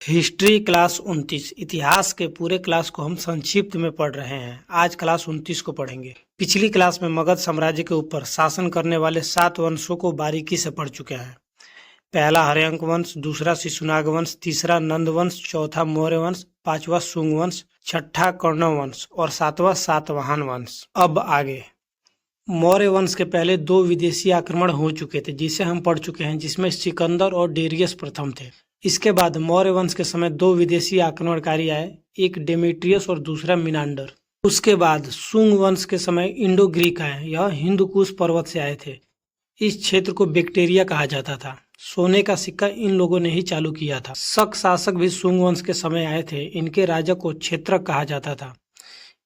History class 29 इतिहास के पूरे क्लास को हम संक्षिप्त में पढ़ रहे हैं। आज क्लास 29 को पढ़ेंगे। पिछली क्लास में मगध साम्राज्य के ऊपर शासन करने वाले 7 वंशों को बारीकी से पढ़ चुके हैं। पहला हर्यंक वंश, दूसरा शिशुनाग वंश, तीसरा नंद वंश, चौथा मौर्य वंश, पांचवा शुंग वंश, छठा कर्ण वंश और सातवां सातवाहन वंश। अब आगे मौर्य वंश के पहले 2 विदेशी आक्रमण हो चुके थे जिसे हम पढ़ चुके हैं, जिसमें सिकंदर और डेरियस प्रथम थे। इसके बाद मौर्य वंश के समय 2 विदेशी आक्रमणकारी आए, एक डेमेट्रियस और दूसरा मिनांडर। उसके बाद शुंग वंश के समय इंडो ग्रीक आए, यह हिंदुकुश पर्वत से आए थे। इस क्षेत्र को बैक्टेरिया कहा जाता था। सोने का सिक्का इन लोगों ने ही चालू किया था। शक शासक भी शुंग वंश के समय आए थे। इनके राजा को क्षेत्रक कहा जाता था।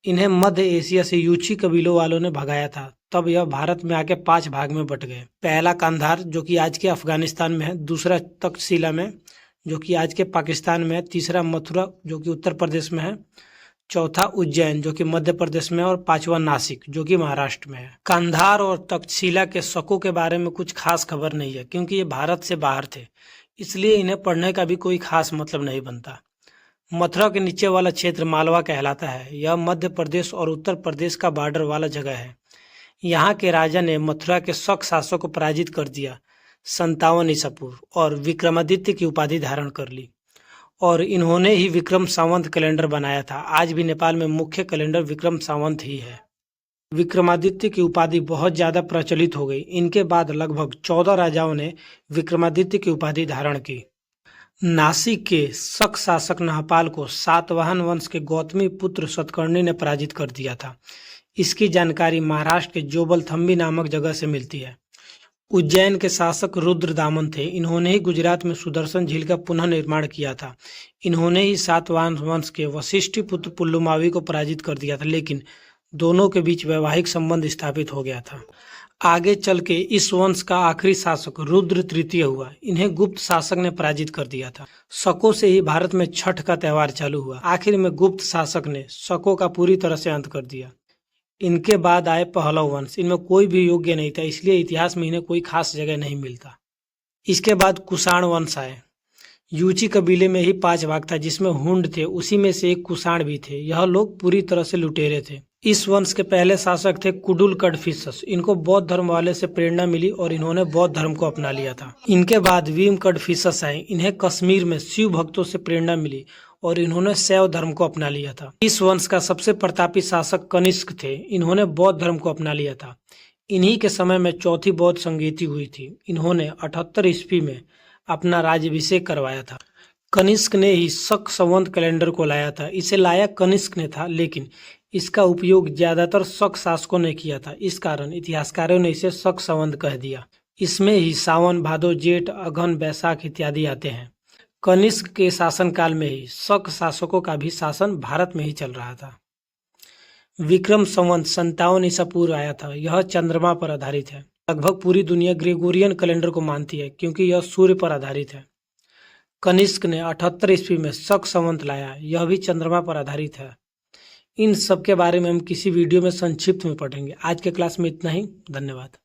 इन्हें मध्य एशिया से यूची कबीलों वालों ने भगाया था। तब यह भारत में आके 5 भाग में बट गए। पहला कांधार जो कि आज के अफगानिस्तान में है, दूसरा तक्षशिला में जो कि आज के पाकिस्तान में है, तीसरा मथुरा जो कि उत्तर प्रदेश में है, चौथा उज्जैन जो कि मध्य प्रदेश में है और पांचवा नासिक जो कि महाराष्ट्र में है। कांधार और तक्षशिला के शकों के बारे में कुछ खास खबर नहीं है क्योंकि ये भारत से बाहर थे, इसलिए इन्हें पढ़ने का भी कोई खास मतलब नहीं बनता। मथुरा के नीचे वाला क्षेत्र मालवा कहलाता है। यह मध्य प्रदेश और उत्तर प्रदेश का बॉर्डर वाला जगह है। यहाँ के राजा ने मथुरा के शक शासकों को पराजित कर दिया 57 ईसा पूर्व और विक्रमादित्य की उपाधि धारण कर ली और इन्होंने ही विक्रम संवत कैलेंडर बनाया था। आज भी नेपाल में मुख्य कैलेंडर विक्रम संवत ही है। विक्रमादित्य की उपाधि बहुत ज्यादा प्रचलित हो गई। इनके बाद लगभग 14 राजाओं ने विक्रमादित्य की उपाधि धारण की। नासिक के शक शासक नहपाल को सातवाहन वंश के गौतमी पुत्र सतकर्णी ने पराजित कर दिया था। इसकी जानकारी महाराष्ट्र के जोबलथम्बी नामक जगह से मिलती है। उज्जैन के शासक रुद्रदामन थे। इन्होंने ही गुजरात में सुदर्शन झील का पुनः निर्माण किया था। इन्होंने ही सातवाहन वंश के वशिष्ठी पुत्र पुल्लुमावी को पराजित कर दिया था, लेकिन दोनों के बीच वैवाहिक संबंध स्थापित हो गया था। आगे चल के इस वंश का आखिरी शासक रुद्र तृतीय हुआ। इन्हें गुप्त शासक ने पराजित कर दिया था। शकों से ही भारत में छठ का त्योहार चालू हुआ। आखिर में गुप्त शासक ने शकों का पूरी तरह से अंत कर दिया। इनके बाद आए पहलव वंश। इनमें कोई भी योग्य नहीं था, इसलिए इतिहास में इन्हें कोई खास जगह नहीं मिलता। इसके बाद कुषाण वंश आए। यूची कबीले में ही 5 भाग था जिसमें हुंड थे, उसी में से एक कुषाण भी थे। यह लोग पूरी तरह से लुटेरे थे। इस वंश के पहले शासक थे कुडुल कडफिसस। इनको बौद्ध धर्म वाले से प्रेरणा मिली और इन्होंने बौद्ध धर्म को अपना लिया था। इनके बाद वीम कडफिसस आए। इन्हें कश्मीर में शिव भक्तों से प्रेरणा मिली और इन्होंने शैव धर्म को अपना लिया था। इस वंश का सबसे प्रतापी शासक कनिष्क थे। इन्होंने बौद्ध धर्म को अपना लिया था। इन्हीं के समय में चौथी बौद्ध संगीति हुई थी। इन्होंने 78 ईस्वी में अपना राज्याभिषेक करवाया था। कनिष्क ने ही शक संवत कैलेंडर को लाया था। इसे लाया कनिष्क ने था, लेकिन इसका उपयोग ज्यादातर शक शासकों ने किया था। इस कारण इतिहासकारों ने इसे शक संवत कह दिया। इसमें ही सावन, भादो, जेठ, अगहन, बैसाख इत्यादि आते हैं। कनिष्क के शासनकाल में ही शक शासकों का भी शासन भारत में ही चल रहा था। विक्रम संवत 57 ईसा पूर्व आया था। यह चंद्रमा पर आधारित है। लगभग पूरी दुनिया ग्रेगोरियन कैलेंडर को मानती है क्योंकि यह सूर्य पर आधारित है। कनिष्क ने 78 ईस्वी में शक संवत लाया। यह भी चंद्रमा पर आधारित है। इन सब के बारे में हम किसी वीडियो में संक्षिप्त में पढ़ेंगे। आज के क्लास में इतना ही। धन्यवाद।